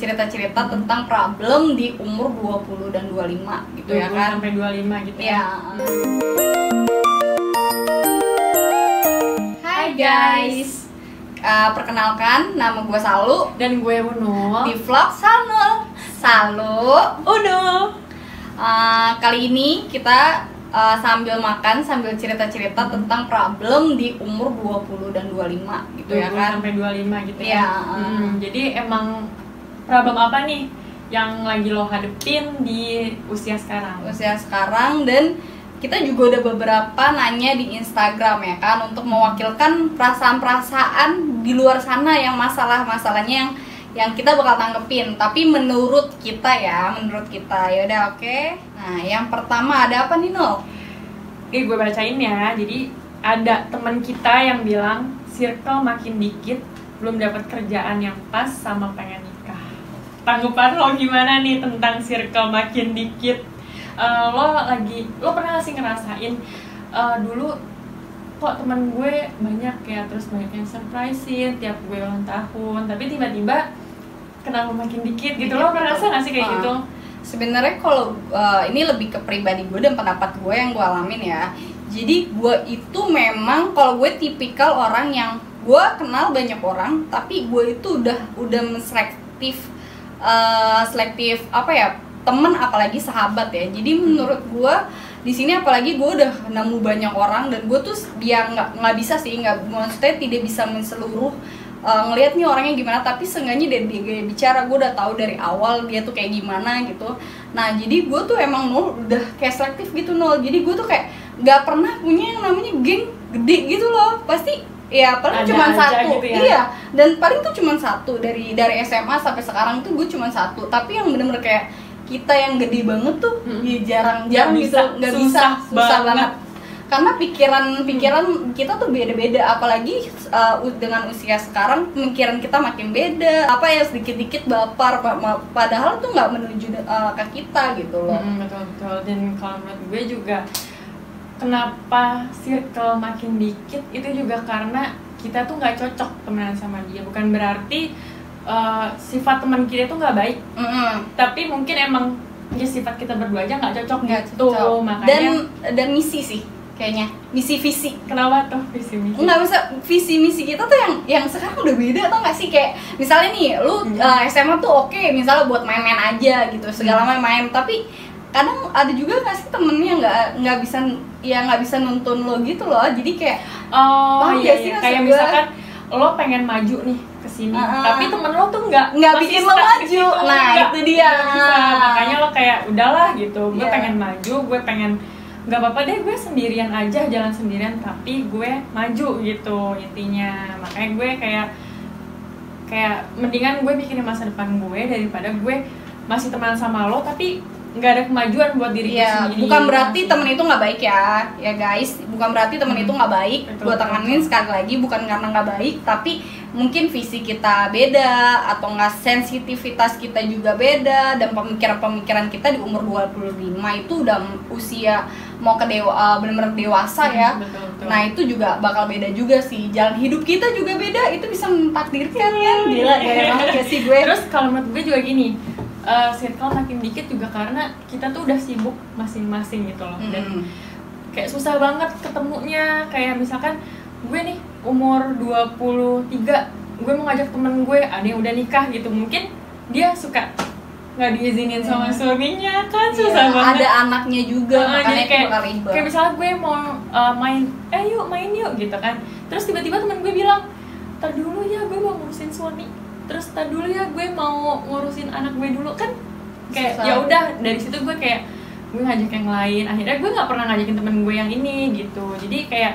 cerita-cerita tentang problem di umur 20 dan 25 gitu ya kan. 20 sampai 25 gitu ya. Hai guys. Perkenalkan, nama gue Salu dan gue Uno di vlog Salu Uno. Kali ini kita sambil makan, sambil cerita-cerita tentang problem di umur 20 dan 25 gitu ya kan. 20 sampai 25 gitu ya. Jadi emang problem apa nih yang lagi lo hadepin di usia sekarang? Dan kita juga udah beberapa nanya di Instagram ya kan, untuk mewakilkan perasaan-perasaan di luar sana yang masalah-masalahnya yang kita bakal tanggepin. Tapi menurut kita ya udah oke. Nah, yang pertama ada apa nih, No? Gue bacain ya. Jadi ada teman kita yang bilang circle makin dikit, belum dapat kerjaan yang pas sama pengen nikah. Tanggapan lo gimana nih tentang circle makin dikit? Lo pernah gak sih ngerasain dulu kok teman gue banyak ya, terus banyak yang surprisein tiap gue ulang tahun, tapi tiba-tiba kenapa makin dikit gitu? Lo pernah ngerasa gak sih kayak gitu? Sebenarnya kalau ini lebih ke pribadi gue dan pendapat gue yang gue alamin ya. Jadi gue itu memang, kalau gue tipikal orang yang gue kenal banyak orang, tapi gue itu udah selektif apa ya, temen apalagi sahabat ya. Jadi menurut gue di sini apalagi gue udah nemu banyak orang, dan gue tuh ya nggak bisa sih, maksudnya tidak bisa menseluruh ngelihat nih orangnya gimana, tapi seenggaknya dari dia gaya bicara gue udah tahu dari awal dia tuh kayak gimana gitu. Nah jadi gue tuh emang udah kayak selektif gitu, jadi gue tuh kayak nggak pernah punya yang namanya geng gede gitu loh. Pasti ya paling cuma satu gitu ya? Iya, dan paling tuh cuma satu dari SMA sampai sekarang tuh gue cuma satu. Tapi yang bener-bener kayak kita yang gede banget tuh ya jarang gitu, nggak bisa, susah banget. Karena pikiran kita tuh beda-beda, apalagi dengan usia sekarang pemikiran kita makin beda. Apa ya, sedikit-dikit baper, padahal tuh nggak menuju ke kita gitu loh. Betul. Dan kalau menurut gue juga, kenapa circle makin dikit itu juga karena kita tuh nggak cocok temenan sama dia. Bukan berarti sifat teman kita tuh nggak baik, tapi mungkin emang ya sifat kita berdua aja nggak cocok gitu. Makanya dan misi sih kayaknya, misi visi. Kenapa tuh visi misi? Nggak bisa, visi misi kita tuh yang sekarang udah beda, tau nggak sih? Kayak misalnya nih lu SMA tuh oke, misalnya buat main-main aja gitu, segala main, tapi kadang ada juga nggak sih temennya nggak bisa nuntun lo gitu loh. Jadi kayak iya. Kayak misalkan lo pengen maju nih kesini, tapi temen lo tuh nggak bikin lo maju. Nah itu dia. Makanya lo kayak udahlah gitu, gue pengen maju, gue pengen nggak apa-apa deh gue sendirian aja, jalan sendirian, tapi gue maju gitu intinya. Makanya gue kayak mendingan gue bikin masa depan gue daripada gue masih teman sama lo tapi nggak ada kemajuan buat diri gue sendiri. Bukan berarti temen itu nggak baik ya guys, bukan berarti temen itu nggak baik. Gue tekanin sekali lagi, bukan karena nggak baik, tapi mungkin visi kita beda, atau nggak sensitivitas kita juga beda, dan pemikiran kita di umur 25 itu udah usia mau ke benar-benar dewasa ya. Betul. Nah itu juga bakal beda juga sih, jalan hidup kita juga beda, itu bisa mentakdirkan kan. Gila gaya banget ya sih gue. Terus kalau menurut gue juga gini, circle makin dikit juga karena kita tuh udah sibuk masing-masing gitu loh. Dan kayak susah banget ketemunya. Kayak misalkan gue nih umur 23, gue mau ngajak temen gue, ada yang udah nikah gitu, mungkin dia suka nggak diizinin sama suaminya kan, susah banget. Ada anaknya juga, makanya kayak misalnya gue mau main yuk gitu kan, terus tiba-tiba temen gue bilang, tar dulu ya gue mau ngurusin suami, terus tar dulu ya gue mau ngurusin anak gue dulu kan. Kayak ya udah, dari situ gue kayak gue ngajak yang lain, akhirnya gue nggak pernah ngajakin temen gue yang ini gitu. Jadi kayak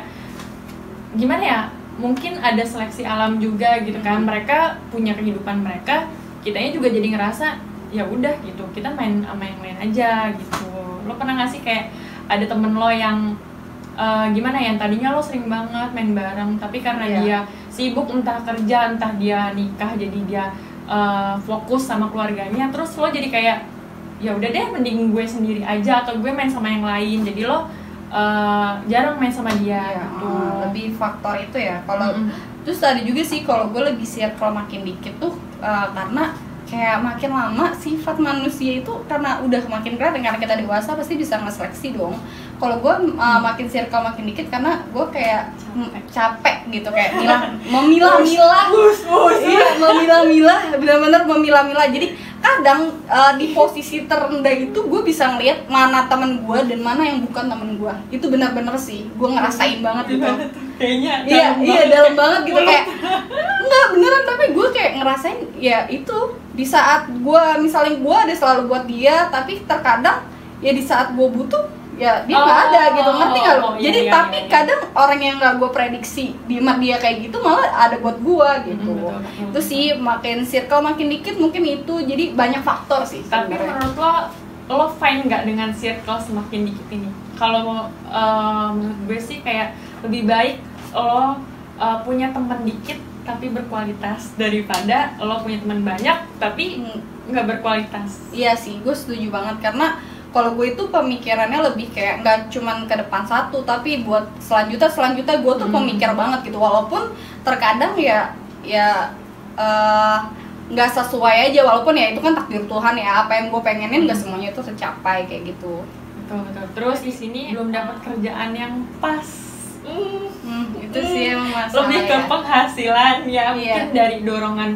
gimana ya, mungkin ada seleksi alam juga gitu kan. Mereka punya kehidupan mereka, kitanya juga jadi ngerasa ya udah gitu, kita main sama yang lain aja gitu. Lo pernah nggak sih kayak ada temen lo yang gimana ya, yang tadinya lo sering banget main bareng, tapi karena dia sibuk, entah kerja, entah dia nikah, jadi dia fokus sama keluarganya, terus lo jadi kayak ya udah deh, mending gue sendiri aja, atau gue main sama yang lain, jadi lo jarang main sama dia gitu. Lebih faktor itu ya. Kalau terus ada juga sih, kalau gue lebih circle makin dikit tuh karena kayak makin lama sifat manusia itu karena udah makin kelihatan, karena kita dewasa pasti bisa ngeseleksi dong. Kalau gue makin circle makin dikit karena gue kayak capek gitu, kayak memilah-milah. Iya, memilah-milah, benar-benar memilah-milah. Jadi kadang di posisi terendah itu gue bisa ngeliat mana temen gue dan mana yang bukan temen gue. Itu benar-benar sih, gue ngerasain banget gitu. Kayaknya Iya dalam banget gitu, kayak enggak beneran, tapi gue kayak ngerasain ya itu di saat gue misalnya gue ada selalu buat dia, tapi terkadang ya di saat gue butuh ya dia nggak ada gitu, ngerti nggak lo? Jadi tapi kadang orang yang nggak gue prediksi dia kayak gitu malah ada buat gue gitu. Betul. Itu sih makin circle makin dikit mungkin itu, jadi banyak faktor sih Tapi sebenarnya. menurut lo fine nggak dengan circle semakin dikit ini? Kalau menurut gue sih kayak lebih baik lo punya teman dikit tapi berkualitas daripada lo punya teman banyak tapi nggak berkualitas. Iya sih, gue setuju banget, karena kalau gue itu pemikirannya lebih kayak nggak cuman ke depan satu, tapi buat selanjutnya gue tuh pemikir banget gitu, walaupun terkadang ya nggak sesuai aja, walaupun ya itu kan takdir Tuhan ya, apa yang gue pengenin nggak semuanya itu tercapai kayak gitu. Betul. Terus di sini belum dapat kerjaan yang pas. Itu sih emang masalah Lebih ke ya. penghasilan ya, mungkin Iya. dari dorongan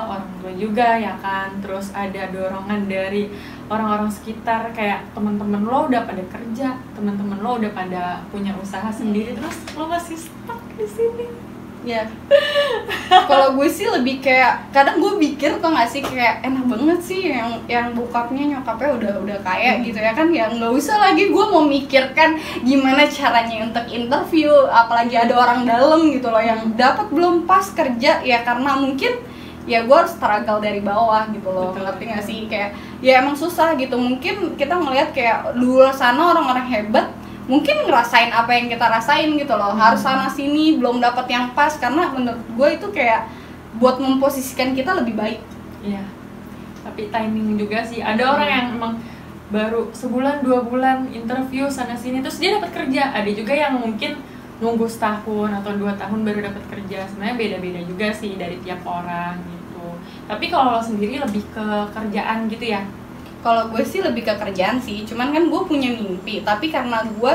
orang tua juga ya kan, terus ada dorongan dari orang-orang sekitar, kayak teman-teman lo udah pada kerja, teman-teman lo udah pada punya usaha sendiri, terus lo masih stuck di sini. Ya, kalau gue sih lebih kayak kadang gue pikir tuh nggak sih, kayak enak banget sih yang bokapnya nyokapnya udah kaya gitu ya kan, ya nggak usah lagi gue mau mikirkan gimana caranya untuk interview, apalagi ada orang dalam gitu loh yang dapat belum pas kerja ya, karena mungkin ya gue harus struggle dari bawah gitu loh. Betul. Ngerti nggak sih, kayak ya emang susah gitu. Mungkin kita ngelihat kayak luar sana orang-orang hebat mungkin ngerasain apa yang kita rasain gitu loh, harus sana sini belum dapat yang pas, karena menurut gue itu kayak buat memposisikan kita lebih baik. Iya, tapi timing juga sih. Ada orang yang emang baru sebulan 2 bulan interview sana sini terus dia dapat kerja. Ada juga yang mungkin nunggu setahun atau 2 tahun baru dapat kerja. Sebenarnya beda-beda juga sih dari tiap orang gitu. Tapi kalau lo sendiri lebih ke kerjaan gitu ya? Kalau gue sih lebih ke kerjaan sih, cuman kan gue punya mimpi, tapi karena gue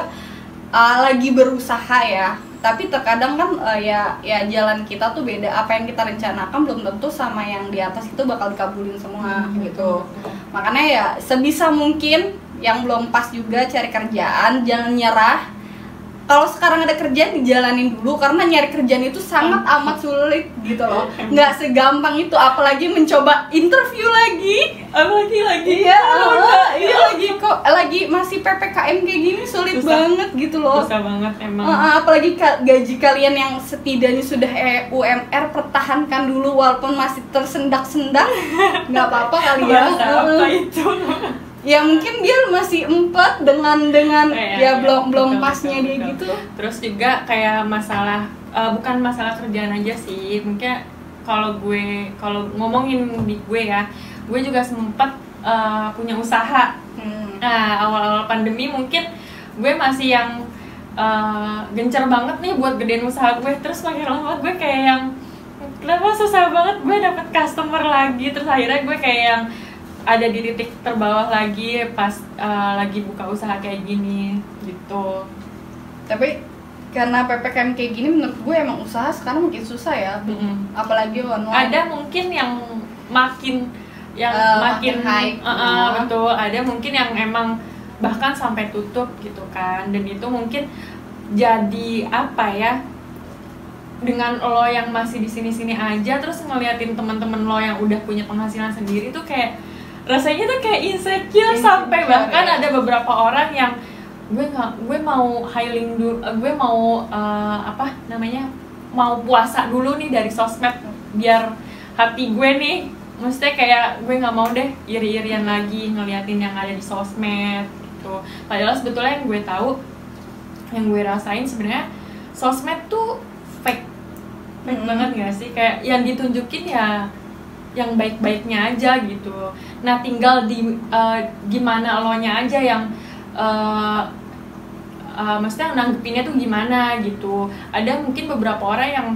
lagi berusaha ya, tapi terkadang kan ya jalan kita tuh beda, apa yang kita rencanakan belum tentu sama yang di atas itu bakal dikabulin semua gitu. Makanya ya sebisa mungkin yang belum pas juga cari kerjaan, jangan nyerah. Kalau sekarang ada kerjaan dijalanin dulu, karena nyari kerjaan itu sangat amat sulit gitu loh, nggak segampang itu, apalagi mencoba interview lagi. Iya, lagi masih PPKM kayak gini sulit banget gitu loh. Susah banget emang. Apalagi gaji kalian yang setidaknya sudah UMR, pertahankan dulu walaupun masih tersendak-sendak. Nggak apa-apa kali ya. Apa itu? Ya mungkin dia masih empat dengan ya belum pasnya dia gitu. Terus juga kayak masalah bukan masalah kerjaan aja sih, mungkin kalau ngomongin di gue ya, gue juga sempat punya usaha. Nah, awal-awal pandemi mungkin gue masih yang gencar banget nih buat gedein usaha gue, terus makin lama gue kayak yang kenapa susah banget gue dapet customer lagi, terus akhirnya gue kayak yang ada di titik terbawah lagi pas lagi buka usaha kayak gini gitu. Tapi karena PPKM kayak gini menurut gue emang usaha sekarang makin susah ya. Apalagi online. Ada mungkin yang makin hype. Betul, ada mungkin yang emang bahkan sampai tutup gitu kan. Dan itu mungkin jadi apa ya, dengan lo yang masih di sini-sini aja terus ngeliatin teman-teman lo yang udah punya penghasilan sendiri tuh kayak rasanya tuh kayak insecure sampai bahkan ya. ada beberapa orang yang gue mau hiring dulu, gue mau mau puasa dulu nih dari sosmed biar hati gue nih, maksudnya kayak gue nggak mau deh iri-irian lagi ngeliatin yang ada di sosmed gitu. Padahal sebetulnya yang gue tahu, yang gue rasain sebenarnya sosmed tuh fake banget nggak sih, kayak yang ditunjukin ya yang baik-baiknya aja gitu. Nah tinggal di gimana elonya aja yang maksudnya nanggepinnya tuh gimana gitu. Ada mungkin beberapa orang yang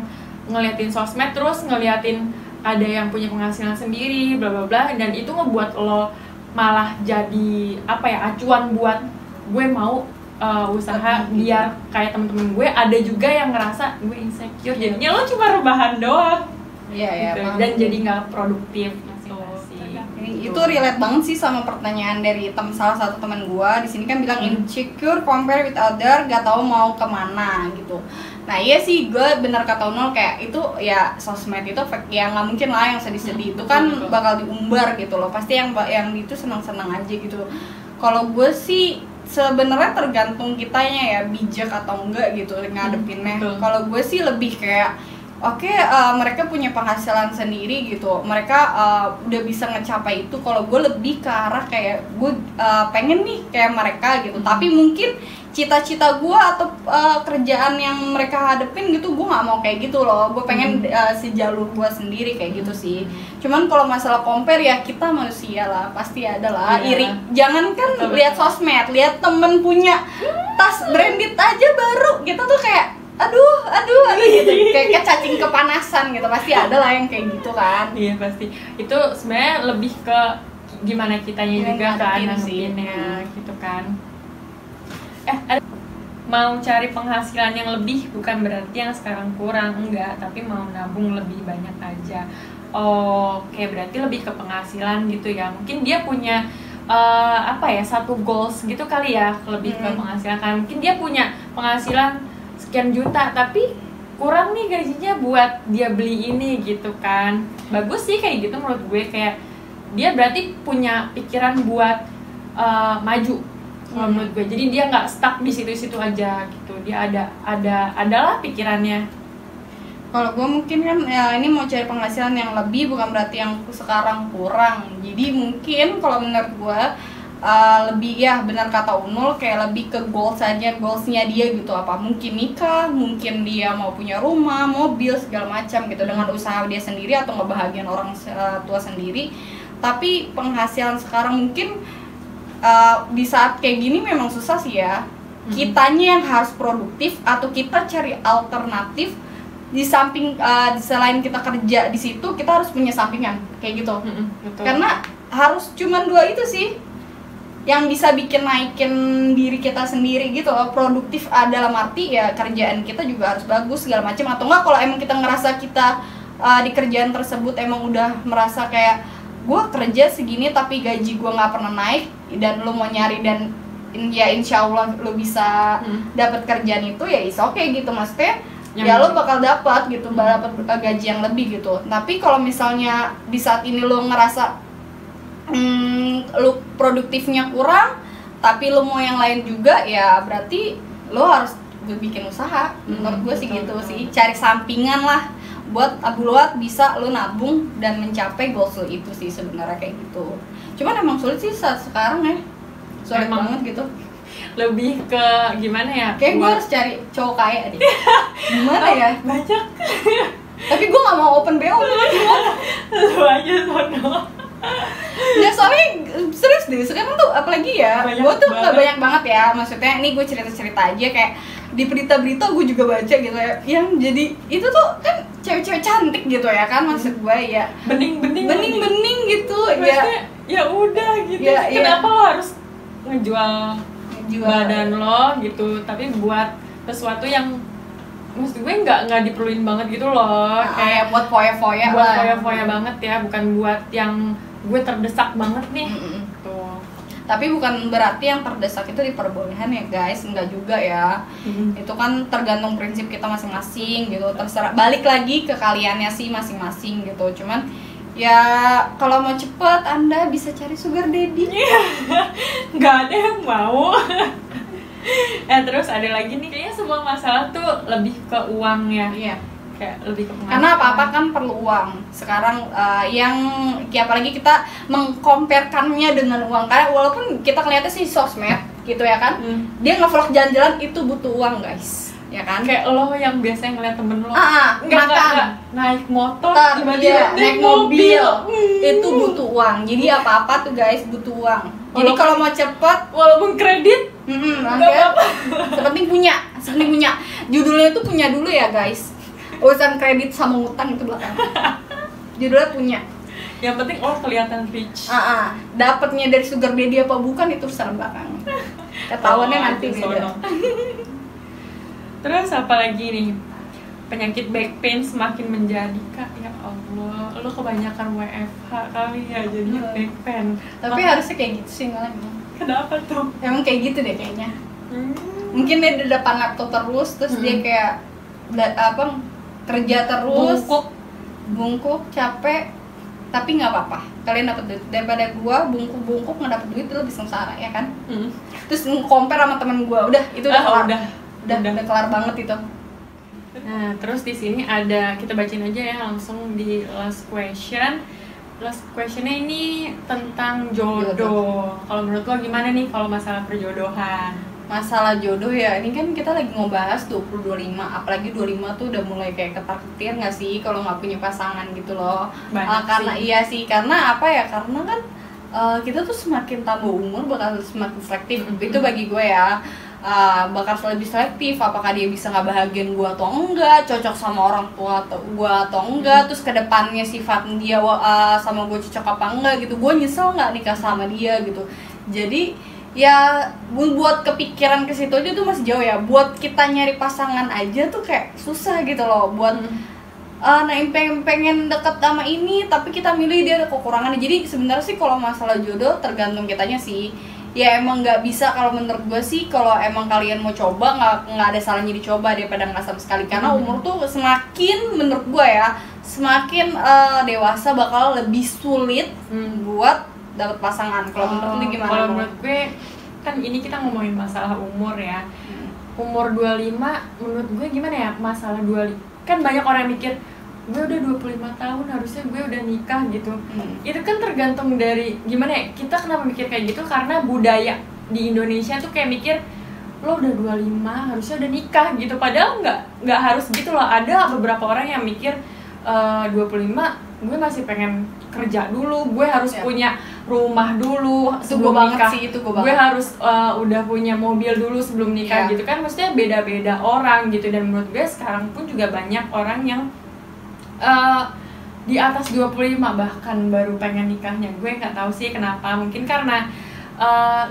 ngeliatin sosmed terus ngeliatin ada yang punya penghasilan sendiri, bla bla bla, dan itu ngebuat lo malah jadi apa ya, acuan buat gue mau usaha biar kayak temen-temen gue. Ada juga yang ngerasa gue insecure, jadinya lo cuma rebahan doang. Iya, Gitu. Dan jadi nggak produktif gitu. Itu relate banget sih sama pertanyaan dari salah satu teman gua di sini kan bilang insecure, compare with other, gak tahu mau kemana gitu. Nah iya sih, gue bener kata Nol, kayak itu ya sosmed itu ya nggak mungkin lah yang sedih-sedih itu kan bakal diumbar gitu loh, pasti yang itu senang-senang aja gitu. Kalau gue sih sebenarnya tergantung kitanya ya, bijak atau enggak gitu ngadepinnya. Kalau gue sih lebih kayak oke, mereka punya penghasilan sendiri gitu, mereka udah bisa ngecapai itu. Kalau gue lebih ke arah kayak gue pengen nih kayak mereka gitu, tapi mungkin cita-cita gue atau kerjaan yang mereka hadepin gitu, gue nggak mau kayak gitu loh. Gue pengen sejalur gue sendiri kayak gitu sih. Cuman kalau masalah compare ya, kita manusia lah, pasti ada lah iri. Jangankan lihat sosmed, lihat temen punya tas branded aja baru, kita tuh kayak aduh gitu, kayak cacing kepanasan gitu, pasti ada lah yang kayak gitu kan. Iya pasti, itu sebenarnya lebih ke gimana kitanya juga kan nanggepinnya gitu kan. Mau cari penghasilan yang lebih bukan berarti yang sekarang kurang, enggak, tapi mau nabung lebih banyak aja. Oke, berarti lebih ke penghasilan gitu ya. Mungkin dia punya apa ya, satu goals gitu kali ya, lebih ke penghasilan kan. Mungkin dia punya penghasilan sekian juta tapi kurang nih gajinya buat dia beli ini gitu kan. Bagus sih kayak gitu menurut gue, kayak dia berarti punya pikiran buat maju menurut gue. Jadi dia nggak stuck di situ-situ aja gitu, dia adalah pikirannya. Kalau gue mungkin kan ya ini mau cari penghasilan yang lebih, bukan berarti yang sekarang kurang. Jadi mungkin kalau menurut gue lebih ya benar kata Unul, kayak lebih ke goals aja, goalsnya dia gitu, apa mungkin nikah, mungkin dia mau punya rumah, mobil, segala macam gitu dengan usaha dia sendiri atau ngebahagiain orang tua sendiri. Tapi penghasilan sekarang mungkin di saat kayak gini memang susah sih ya. Kitanya yang harus produktif atau kita cari alternatif di samping selain kita kerja di situ, kita harus punya sampingan kayak gitu. Betul. Karena harus cuman dua itu sih yang bisa bikin naikin diri kita sendiri gitu loh. Produktif dalam arti ya kerjaan kita juga harus bagus segala macam, atau enggak kalau emang kita ngerasa kita di kerjaan tersebut emang udah merasa kayak gue kerja segini tapi gaji gue nggak pernah naik, dan lo mau nyari dan ya insya Allah lo bisa dapat kerjaan itu, ya is okay gitu, maksudnya ya lo bakal dapat gitu, dapat gaji yang lebih gitu. Tapi kalau misalnya di saat ini lo ngerasa lu produktifnya kurang tapi lu mau yang lain juga, ya berarti lu harus bikin usaha. Menurut gue sih gitu sih, cari sampingan lah buat buat bisa lu nabung dan mencapai goals lu itu sih sebenarnya kayak gitu. Cuman emang sulit sih saat sekarang ya, sulit banget gitu. Lebih ke gimana ya, kayak gue harus cari cowok kaya deh. Gimana ya, banyak tapi gue gak mau open BO. Gimana lu aja sono. Ya soalnya serius deh, sekarang tuh apalagi ya, gue tuh gak banyak banget ya, maksudnya ini gue cerita-cerita aja, kayak di berita-berita gue juga baca gitu ya, yang jadi itu tuh kan cewek-cewek cantik gitu ya kan, maksud gue ya bening-bening gitu. Maksudnya, ya udah gitu ya, kenapa lo harus ngejual badan lo gitu, tapi buat sesuatu yang maksud gue nggak diperluin banget gitu loh. Kayak buat foya-foya buat foya-foya banget ya, bukan buat yang gue terdesak banget nih. Tuh. Tapi bukan berarti yang terdesak itu diperbolehkan ya guys, enggak juga ya. Itu kan tergantung prinsip kita masing-masing gitu, terserah, balik lagi ke kaliannya sih masing-masing gitu. Cuman ya kalau mau cepet Anda bisa cari sugar daddy. Nggak ada yang mau. Terus ada lagi nih, kayaknya semua masalah tuh lebih ke uang ya. Iya. Kayak lebih ke penghasilan. Karena apa-apa kan perlu uang. Sekarang yang apalagi kita mengkomparkannya dengan uang, karena walaupun kita ngeliatnya sih sosmed gitu ya kan, dia nge-vlog jalan-jalan itu butuh uang guys, ya kan? Kayak lo yang biasanya ngeliat temen lo nggak naik motor, tiba-tiba naik mobil, itu butuh uang. Jadi apa-apa tuh guys butuh uang. Jadi kalau mau cepet, walaupun kredit, sepenting punya. Judulnya itu punya dulu ya guys. Urusan kredit sama utang itu belakang. judulnya punya. Yang penting kelihatan rich. Dapatnya dari sugar daddy apa bukan itu urusan belakang. Ketahuannya nanti beda. Terus apa lagi nih? Penyakit back pain semakin menjadi, Kak. Ya Allah, lo kebanyakan WFH kali ya jadi back pain. Tapi harusnya kayak gitu sih malah. Kenapa tuh? Emang kayak gitu deh kayaknya. Mungkin dia di depan laptop terus dia kayak kerja terus, bungkuk, capek, tapi nggak apa-apa. Kalian dapat duit daripada gua bungkuk nggak dapat duit, itu lebih sengsara ya kan? Terus compare sama temen gua, udah itu udah kelar. Udah kelar banget itu. Nah, terus di sini ada, kita bacain aja ya langsung di last question. Last questionnya ini tentang jodoh. Kalau menurut lo gimana nih kalau masalah perjodohan? Masalah jodoh ya, ini kan kita lagi ngebahas 20-25, apalagi 25 tuh udah mulai kayak ketar-ketir nggak sih kalau nggak punya pasangan gitu loh. Karena sih. Iya sih, karena apa ya, karena kan kita tuh semakin tambah umur bakal semakin selektif. Itu bagi gue ya, bakal lebih selektif, apakah dia bisa ngebahagiain gue atau enggak, cocok sama orang tua atau gue atau enggak, terus kedepannya sifat dia sama gue cocok apa enggak gitu, gue nyesel nggak nikah sama dia gitu. Jadi ya buat kepikiran ke situ aja tuh masih jauh ya. Buat kita nyari pasangan aja tuh kayak susah gitu loh. Buat pengen deket sama ini tapi kita milih dia ada kekurangannya. Jadi sebenarnya sih kalau masalah jodoh tergantung kitanya sih. Ya emang nggak bisa, kalau menurut gue sih kalau emang kalian mau coba nggak ada salahnya dicoba daripada nggak sama sekali. Karena umur tuh semakin, menurut gue ya, semakin dewasa bakal lebih sulit buat dapat pasangan. Kalau menurut lu gimana? Kalau menurut gue kan ini kita ngomongin masalah umur ya. Umur 25 menurut gue gimana ya, masalah 25 kan banyak orang yang mikir gue udah 25 tahun harusnya gue udah nikah gitu. Itu kan tergantung dari gimana ya, kita kenapa mikir kayak gitu karena budaya di Indonesia tuh kayak mikir lo udah 25 harusnya udah nikah gitu, padahal nggak harus gitu loh. Ada beberapa orang yang mikir 25 gue masih pengen kerja dulu, gue harus punya rumah dulu sebelum nikah, gue harus udah punya mobil dulu sebelum nikah gitu kan. Maksudnya beda-beda orang gitu. Dan menurut gue sekarang pun juga banyak orang yang di atas 25 bahkan baru pengen nikahnya. Gue nggak tahu sih kenapa, mungkin karena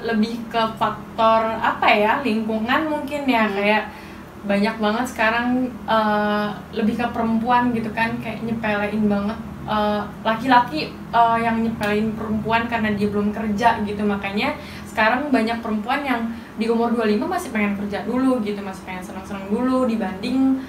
lebih ke faktor apa ya, lingkungan mungkin ya. Kayak banyak banget sekarang lebih ke perempuan gitu kan, kayak nyepelein banget laki-laki yang nyepelin perempuan karena dia belum kerja gitu. Makanya sekarang banyak perempuan yang di umur 25 masih pengen kerja dulu gitu, masih pengen seneng-seneng dulu, dibanding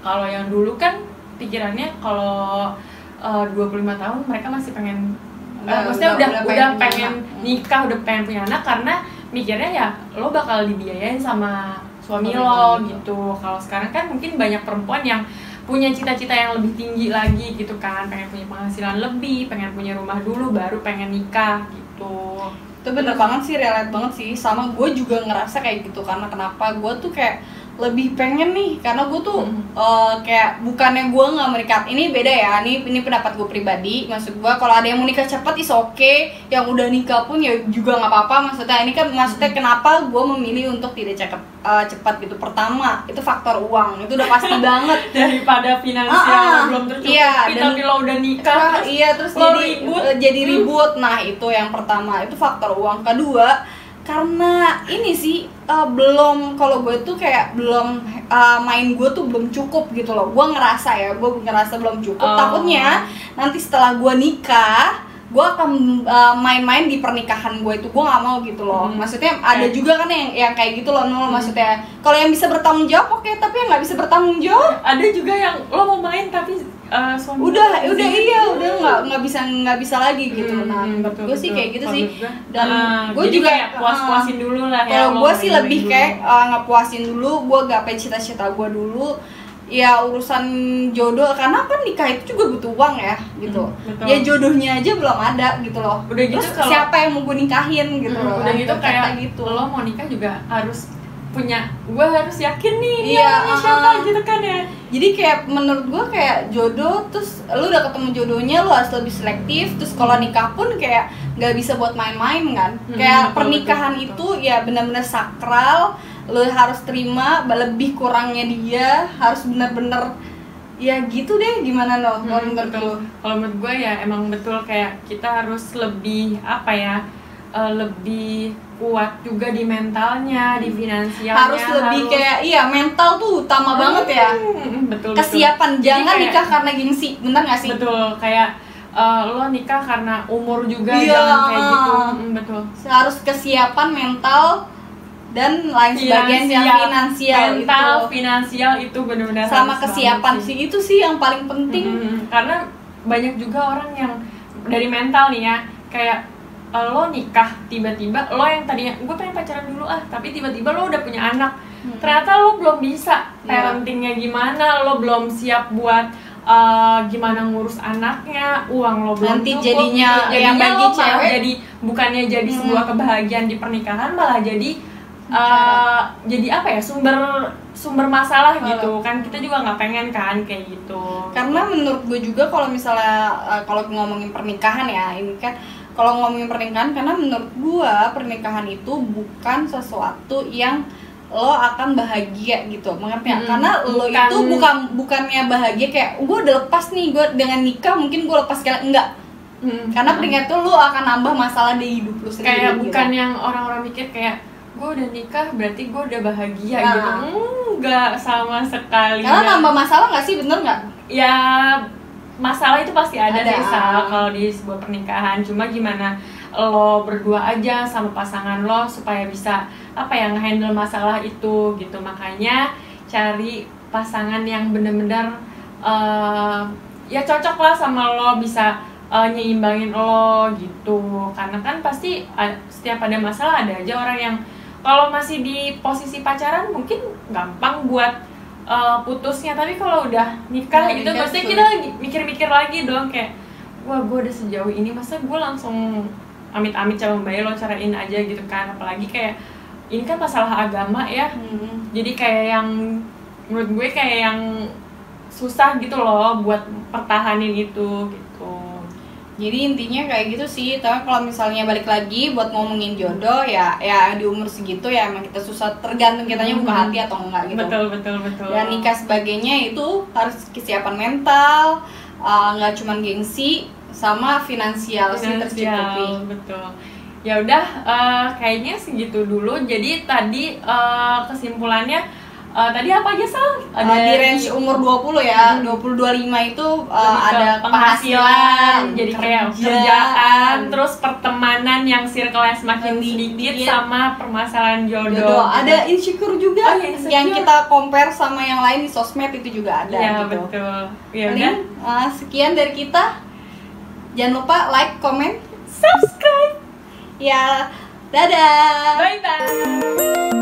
kalau yang dulu kan pikirannya kalau 25 tahun mereka masih pengen maksudnya udah pengen nikah, udah pengen punya anak, karena mikirnya ya lo bakal dibiayain sama suami lo gitu. Kalau sekarang kan mungkin banyak perempuan yang punya cita-cita yang lebih tinggi lagi gitu kan, pengen punya penghasilan lebih, pengen punya rumah dulu baru pengen nikah gitu. Itu bener banget sih, relate banget sih. Sama gue juga ngerasa kayak gitu. Karena kenapa, gue tuh kayak lebih pengen nih, karena gue tuh kayak bukannya gue nggak menikah, ini beda ya, ini pendapat gue pribadi. Maksud gue kalau ada yang mau nikah cepat is okay, yang udah nikah pun ya juga nggak apa-apa. Maksudnya ini kan, maksudnya kenapa gue memilih untuk tidak cepat gitu. Pertama itu faktor uang, itu udah pasti banget. Daripada finansial belum tercukupi tapi lo udah nikah terus jadi ribut. Nah itu yang pertama, itu faktor uang. Kedua, karena ini sih belum, kalau gue tuh kayak belum main gue tuh belum cukup gitu loh. Gue ngerasa belum cukup. Takutnya nanti setelah gue nikah gue akan main-main di pernikahan gue itu, gue nggak mau gitu loh. Maksudnya ada juga kan yang kayak gitu loh, maksudnya kalau yang bisa bertanggung jawab oke, tapi yang nggak bisa bertanggung jawab. Ada juga yang lo mau main tapi suami udah nggak bisa lagi gitu. Nah gue sih kayak gitu sih. Dan gue juga ya puas-puasin dulu lah ya. Kalau gue sih lebih kayak ngepuasin dulu, gue gapai cita-cita gue dulu. Ya urusan jodoh, karena kan nikah itu juga butuh uang ya gitu. Ya jodohnya aja belum ada gitu loh. Udah gitu terus siapa yang mau gue nikahin gitu loh. Udah gitu kayak gitu, lo mau nikah juga harus punya, gue harus yakin nih siapa gitu kan ya. Jadi kayak menurut gue kayak jodoh, terus lu udah ketemu jodohnya, lu harus lebih selektif. Terus kalau nikah pun kayak nggak bisa buat main-main kan. Kayak pernikahan itu ya benar-benar sakral. Lo harus terima lebih kurangnya dia, harus bener-bener ya gitu deh. Gimana lo kalau menurut betul. lo? Kalau menurut gue ya emang betul, kayak kita harus lebih apa ya, lebih kuat juga di mentalnya, di finansialnya, Harus lebih kayak iya, mental tuh utama banget ya. Betul. Kesiapan, Jadi jangan kayak- nikah karena gengsi, bener gak sih? Betul, kayak lo nikah karena umur juga, Iya. jangan kayak gitu. Betul. Harus kesiapan mental dan lain sebagainya, yang finansial mental, itu. finansial itu benar-benar Sama harus kesiapan banget sih, itu sih yang paling penting. Karena banyak juga orang yang dari mental nih ya, kayak lo nikah tiba-tiba, lo yang tadinya gue pengen pacaran dulu tapi tiba-tiba lo udah punya anak, ternyata lo belum bisa parentingnya gimana, lo belum siap buat gimana ngurus anaknya, uang lo belum Nanti cukup, jadinya gitu. yang bagi lo malah cewek jadi bukannya jadi sebuah kebahagiaan di pernikahan, malah jadi jadi apa ya, sumber masalah gitu kan. Kita juga nggak pengen kan kayak gitu. Karena menurut gue juga kalau misalnya kalau ngomongin pernikahan ya, ini kan kalau ngomongin pernikahan, karena menurut gue pernikahan itu bukan sesuatu yang lo akan bahagia gitu, mengerti nggak? Karena lo itu bukannya bahagia kayak gue udah lepas nih, gue dengan nikah mungkin gue lepas sekali, enggak. Karena pernikahan itu lo akan nambah masalah di hidup lo sendiri. Kayak gitu. bukan yang orang-orang mikir kayak gue udah nikah berarti gue udah bahagia gitu. Enggak sama sekali. Karena nambah masalah nggak sih, bener nggak? Ya masalah itu pasti ada sih Sal, kalau di sebuah pernikahan. Cuma gimana lo berdua aja sama pasangan lo supaya bisa apa ya, nge-handle masalah itu gitu. Makanya cari pasangan yang bener-bener ya cocok lah sama lo, bisa nyeimbangin lo gitu. Karena kan pasti setiap ada masalah ada aja orang yang kalau masih di posisi pacaran mungkin gampang buat putusnya, tapi kalau udah nikah itu pasti kita lagi mikir-mikir lagi dong, kayak wah gue udah sejauh ini masa gue langsung amit-amit sama mbak lo carain aja gitu kan. Apalagi kayak ini kan masalah agama ya, jadi kayak yang menurut gue kayak yang susah gitu loh buat pertahanin itu gitu. Jadi intinya kayak gitu sih. Tapi kalau misalnya balik lagi buat ngomongin jodoh ya di umur segitu ya emang kita susah, tergantung kitanya buka hati atau enggak gitu. Betul. Dan nikah sebagainya itu harus kesiapan mental, nggak cuman gengsi, sama finansial sih tercukupi. Betul. Ya udah kayaknya segitu dulu. Jadi tadi kesimpulannya tadi apa aja Sal? Di range umur 20 ya, 20-25 itu ada penghasilan, jadi kayak kerjaan, terus pertemanan yang circle-nya semakin sedikit, sama permasalahan jodoh. Ada insecure juga, insecure. yang kita compare sama yang lain di sosmed itu juga ada. Ya gitu. betul. Ya Paling, sekian dari kita. Jangan lupa like, comment, subscribe. Ya, dadah. Bye bye.